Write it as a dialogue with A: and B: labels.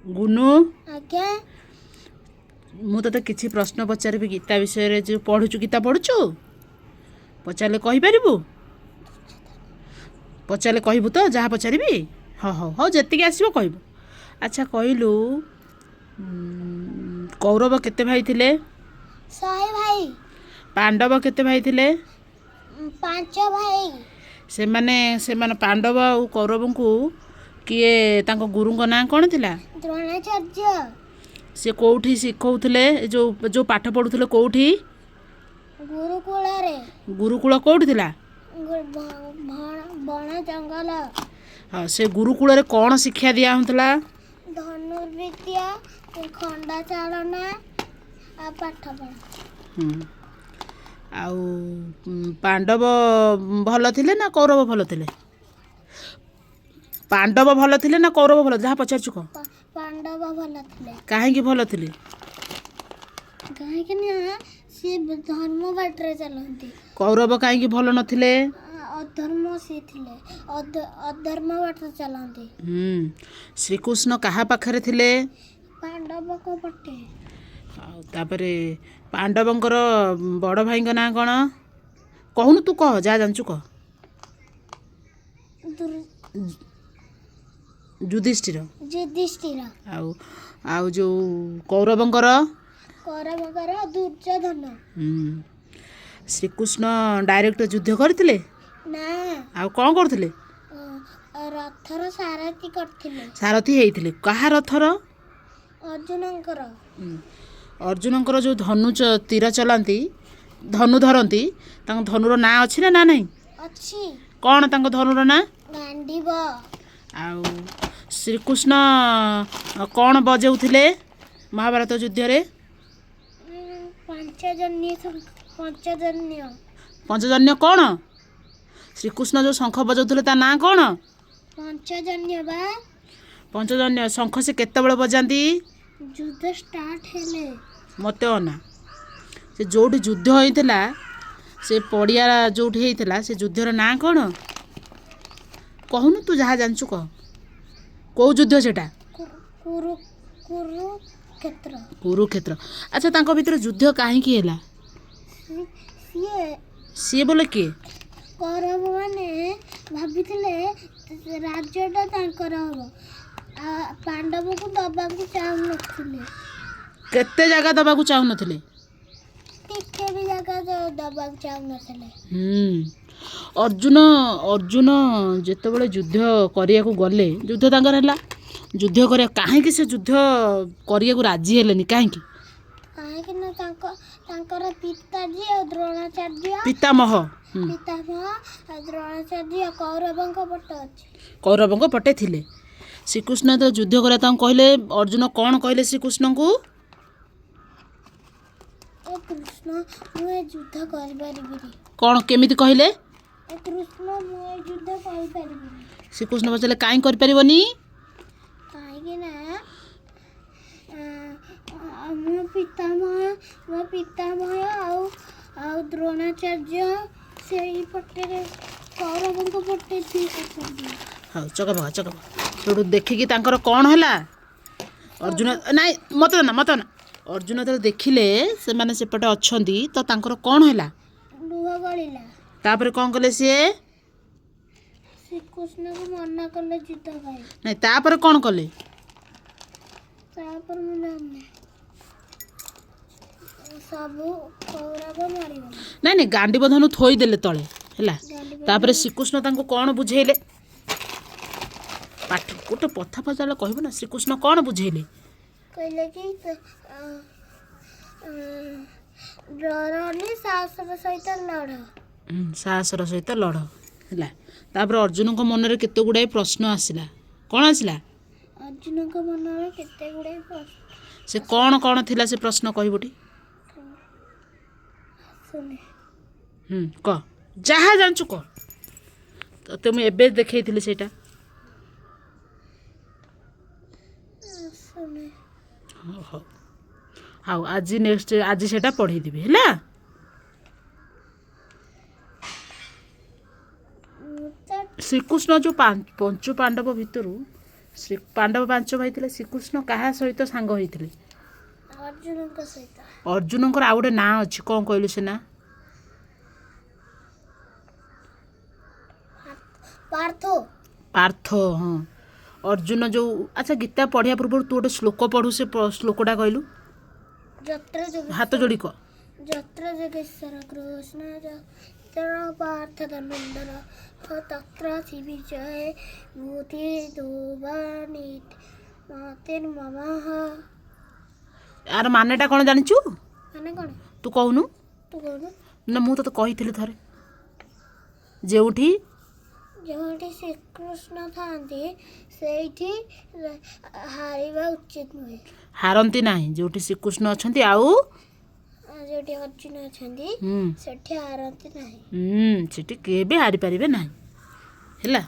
A: गुनु
B: आज्ञा
A: मु तते किछि प्रश्न पचारिबि गीता विषय जो पढ़ुचु गीता पढ़ुचु पचारे कहिपारिबु पचारे कहबू तो जहाँ पचारिबि हाँ हाँ हाँ जेतिक आसब कहबू। अच्छा कहलु कौरव केते भाई थिले?
B: 100 भाई।
A: पांडव केते भाई थिले?
B: 5 भाई।
A: से माने पांडव और कौरव को किए तांको गुरु ना कौन थिला?
B: द्रोणाचार्य।
A: से कोठी शिखौथिले जो जो पाठ पढ़ुथिले कोठी?
B: गुरुकुल रे।
A: गुरुकुल कोठी थिला?
B: बण जंगल।
A: हाँ से गुरुकुल रे कौन शिक्षा दिया होतला?
B: धनुर्विद्या, खंडा चालना आ पाठ पढ़ा।
A: आउ पांडव भल थिले ना कौरव भल थिले? पांडव भल थिले ना कौरव भल? जहाँ पचारछु कह।
B: पांडव भल थिले।
A: काहेकि भल थिले?
B: काहेकि ना से धर्म बाटरे चलंती।
A: कौरव काहेकि भल नथिले?
B: अधर्म से थिले। अधर्म बाटरे चलंती।
A: श्रीकृष्ण कहा पाखरे थिले?
B: पांडव को पटे।
A: तापरे पांडवंकर बड़ भाई ना कौन कहूनु? तू कह जा जानचु कह। युधिष्ठिर।
B: युधिष्ठिर।
A: आउ आउ जो कौरवंकर?
B: कौरवंकर दुर्योधन।
A: श्रीकृष्ण डायरेक्ट युद्ध करथिले
B: ना?
A: आउ कौन करथिले?
B: रथर सारथी करथिले।
A: सारथी हेइथिले कहा रथर?
B: अर्जुनंकर।
A: अर्जुनंकर जो धनु तीर चलांती धनु धरती तांको धनुर ना अछि ना नहीं?
B: अछि।
A: कौन तांको धनुर ना?
B: गांडीव।
A: आउ श्रीकृष्ण कौन बजाउथिले महाभारत युद्ध रे? पंचजन्य कौन? श्रीकृष्ण जो शंख बजाउथिले ता ना कौन?
B: पंचजन्य बा।
A: पंचजन्य शंख से केतेबेले बजांती?
B: युद्ध स्टार्ट हेले।
A: मते अना से जोठी युद्ध होइथिला से पड़िया जोठी होइथिला से युद्धर ना कौन कहूनु? तू जहाँ जानचु कह। कौ युद्ध सेटा?
B: कुरुक्षेत्र।
A: कुरुक्षेत्र। अच्छा तांको भीतर युद्ध काहेकि होला? सी बोले किए?
B: कौरव माने भाबिथिले राज्यटा तांकर हबो। पांडव को दबाकू चाहू नथिले।
A: केते जगह दबाकू चाहू नथिले?
B: टिके भी जगह दबाकू चाहू नथिले।
A: अर्जुन जेतेबेले युद्ध करिया को गले युद्ध तांकर हला युद्ध करिया काहेकि से युद्ध करिया को राजी हेलेनी काहेकि?
B: काहेकि ना तांकर पिताजी और द्रोणाचार्य
A: पितामह
B: द्रोणाचार्य कौरवंक पटे अछि।
A: कौरवंक पटे थिले। श्रीकृष्ण तो युद्ध करिया तांको कहले अर्जुन कौन कहले श्रीकृष्ण को?
B: ए कृष्ण मु युद्ध करि परिबिनी।
A: कौन केमिति कहले?
B: ए कृष्ण मु युद्ध करि परिबिनी।
A: श्रीकृष्ण पचारे काई कर परिबनी?
B: काहेकि ना मो पितामह आउ द्रोणाचार्य से पटे कौरवंक पटे थी।
A: हाँ चकबा तो देखिकी तांकर कौन हला? अर्जुन नाई मत ना अर्जुन तो देखिले से माने सेपटे अच्छंती तो तांकर कौन हला?
B: लुह गलिला।
A: तापर कौन कले सी?
B: श्रीकृष्ण को मना कले युद्ध भाई।
A: नहीं तापर कौन कले?
B: तापर मुने सब कौरव मारिबो।
A: नहीं गांडीव धनु थोई देले तळे हला। तापर श्रीकृष्ण तांको कौन बुझेले? पाठ गोटे पथा पचारे कहबो ना श्रीकृष्ण कौन बुझेले?
B: कहले कि डरनी साहसर सहित लड़।
A: साहसर सहित लड़ हला। तापर अर्जुन को मन रे केते गुडे प्रश्न आसिला। कौन आसिला?
B: अर्जुन को मन रे केते गुडे प्रश्न।
A: से कौन थिला से प्रश्न कहबोटी?
B: सुने
A: कह जहाँ जानचु कह। तो मुझे एबे देखैथिली सेटा। हाँ आज नेक्स्ट आज सेटा पढ़े देबी हैला। श्रीकृष्ण जो पंचु पांडव भितर ପାଣ୍ଡବ 5 ଭାଇ ଥିଲେ ଶ୍ରୀକୃଷ୍ଣ କାହା ସହିତ ସାଙ୍ଗ ହେଇଥିଲେ?
B: ଅର୍ଜୁନଙ୍କ ସହିତ।
A: ଅର୍ଜୁନଙ୍କର ଆଉ ଗୋଟେ ନାଁ ଅଛି, କ'ଣ କହିଲୁ ସେ ନାଁ?
B: ପାର୍ଥ।
A: ପାର୍ଥ, ହଁ। ଅର୍ଜୁନ ଯୋଉ, ଆଚ୍ଛା ଗୀତା ପଢ଼ିବା ପୂର୍ବରୁ ତୁ ଗୋଟେ ଶ୍ଲୋକ ପଢ଼ୁ, ସେ ଶ୍ଲୋକଟା କହିଲୁ, ହାତ ଯୋଡ଼ି କହ।
B: ଯତ୍ର ଯୋଗେଶ୍ୱର କୃଷ୍ଣ ଯତ୍ର ପାର୍ଥ ଧର୍ମେନ୍ଦ୍ର ତତ୍ର ବିଜୟ ବୁଦ୍ଧି ଦୁବାନି ମତିର୍ମମଃ।
A: ଆର ମାନେଟା କ'ଣ ଜାଣିଛୁ?
B: ମାନେ କ'ଣ?
A: ତୁ କହୁନୁ।
B: ତୁ କହୁନୁ।
A: ନା ମୁଁ ତତେ କହିଥିଲି ଥରେ, ଯେଉଁଠି
B: ଶ୍ରୀକୃଷ୍ଣ ଥାଆନ୍ତି ସେଇଠି ହାରିବା ଉଚିତ ନୁହେଁ।
A: ହାରନ୍ତି ନାହିଁ, ଯେଉଁଠି ଶ୍ରୀକୃଷ୍ଣ ଅଛନ୍ତି ଆଉ
B: ଯୋଉଠି ଅର୍ଜୁନ ଅଛନ୍ତି ସେଠି ହାରନ୍ତି ନାହିଁ।
A: ସେଠି କେବେ ହାରିପାରିବେ ନାହିଁ, ହେଲା।